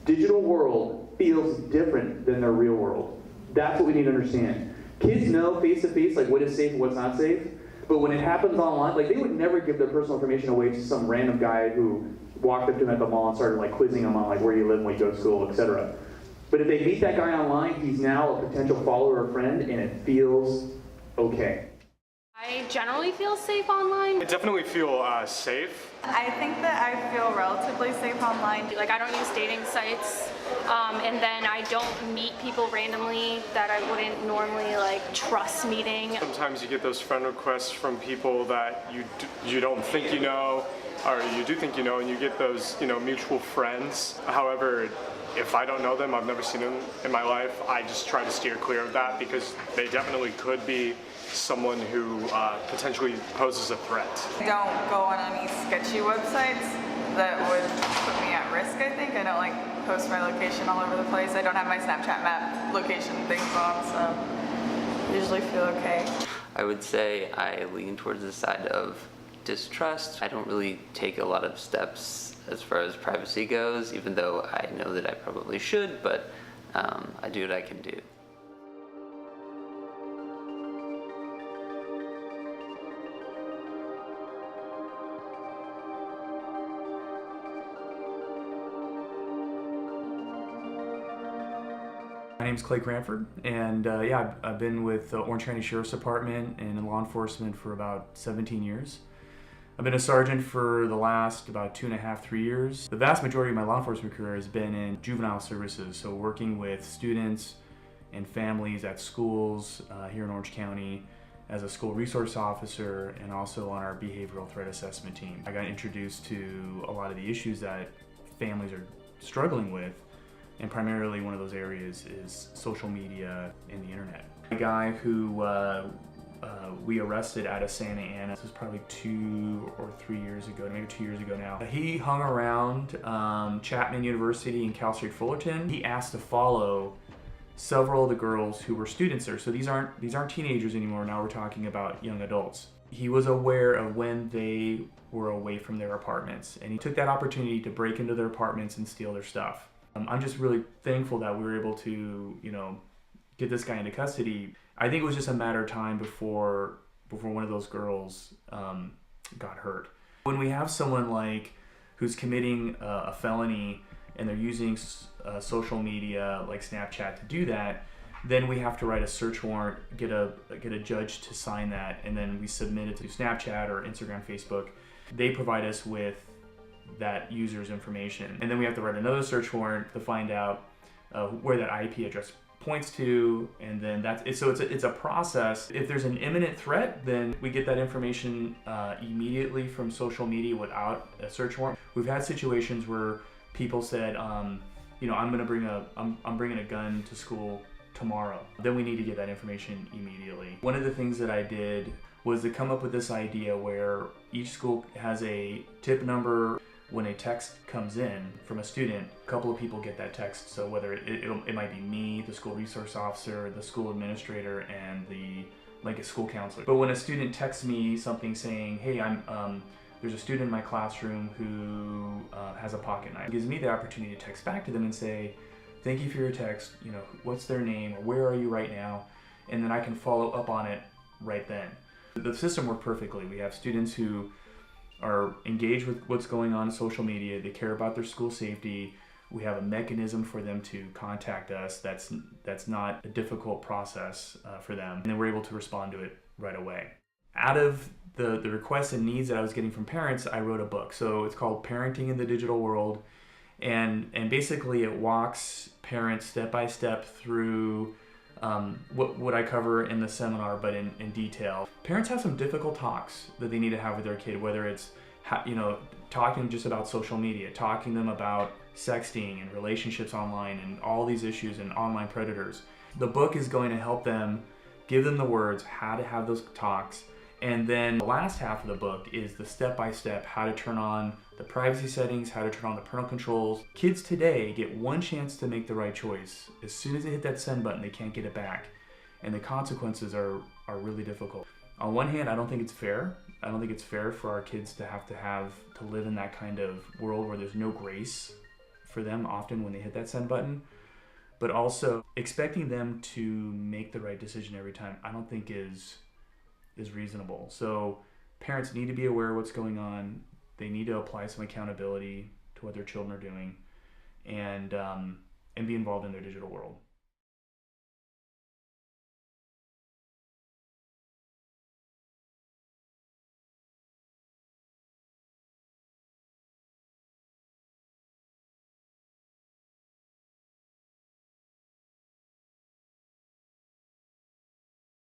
digital world feels different than their real world. That's what we need to understand. Kids know face to face like what is safe and what's not safe, but when it happens online, like they would never give their personal information away to some random guy who walked up to them at the mall and started like quizzing them on like where you live and where you go to school, etc. But if they meet that guy online, he's now a potential follower or friend, and it feels okay. I generally feel safe online. I definitely feel safe. I think that I feel relatively safe online. Like I don't use dating sites, and then I don't meet people randomly that I wouldn't normally like trust meeting. Sometimes you get those friend requests from people that you don't think you know, or you do think you know, and you get those mutual friends. However, if I don't know them, I've never seen them in my life, I just try to steer clear of that because they definitely could be someone who potentially poses a threat. Don't go on any sketchy websites that would put me at risk, I think. I don't like post my location all over the place. I don't have my Snapchat map location things on, so I usually feel okay. I would say I lean towards the side of distrust. I don't really take a lot of steps as far as privacy goes, even though I know that I probably should, but I do what I can do. My name's Cranford, and I've been with the Orange County Sheriff's Department and in law enforcement for about 17 years. I've been a sergeant for the last about 2.5, 3 years. The vast majority of my law enforcement career has been in juvenile services, so working with students and families at schools here in Orange County as a school resource officer and also on our behavioral threat assessment team. I got introduced to a lot of the issues that families are struggling with, and primarily one of those areas is social media and the internet. A guy who we arrested out of Santa Ana, this was probably 2 or 3 years ago, maybe 2 years ago now. He hung around Chapman University in Cal State Fullerton. He asked to follow several of the girls who were students there. So these aren't teenagers anymore, now we're talking about young adults. He was aware of when they were away from their apartments, and he took that opportunity to break into their apartments and steal their stuff. I'm just really thankful that we were able to, get this guy into custody. I think it was just a matter of time before one of those girls got hurt. When we have someone who's committing a felony and they're using social media like Snapchat to do that, then we have to write a search warrant, get a judge to sign that, and then we submit it to Snapchat or Instagram, Facebook. They provide us with that user's information, and then we have to write another search warrant to find out where that IP address points to, and then it's a process. If there's an imminent threat, then we get that information immediately from social media without a search warrant. We've had situations where people said, I'm bringing a gun to school tomorrow. Then we need to get that information immediately. One of the things that I did was to come up with this idea where each school has a tip number. When a text comes in from a student, a couple of people get that text. So whether it might be me, the school resource officer, the school administrator, and a school counselor. But when a student texts me something saying, "Hey, there's a student in my classroom who has a pocket knife," it gives me the opportunity to text back to them and say, "Thank you for your text. What's their name? Or where are you right now?" And then I can follow up on it right then. The system worked perfectly. We have students who are engaged with what's going on in social media. They care about their school safety. We have a mechanism for them to contact us that's not a difficult process for them. And then we're able to respond to it right away. Out of the requests and needs that I was getting from parents, I wrote a book. So it's called Parenting in the Digital World. And basically it walks parents step by step through what I cover in the seminar, but in detail. Parents have some difficult talks that they need to have with their kid, whether it's talking just about social media, talking to them about sexting and relationships online and all these issues and online predators. The book is going to help them, give them the words, how to have those talks. And then the last half of the book is the step-by-step how to turn on the privacy settings, how to turn on the parental controls. Kids today get one chance to make the right choice. As soon as they hit that send button, they can't get it back. And the consequences are really difficult. On one hand, I don't think it's fair. I don't think it's fair for our kids to live in that kind of world where there's no grace for them often when they hit that send button. But also expecting them to make the right decision every time, I don't think is reasonable. So parents need to be aware of what's going on. They need to apply some accountability to what their children are doing, and be involved in their digital world.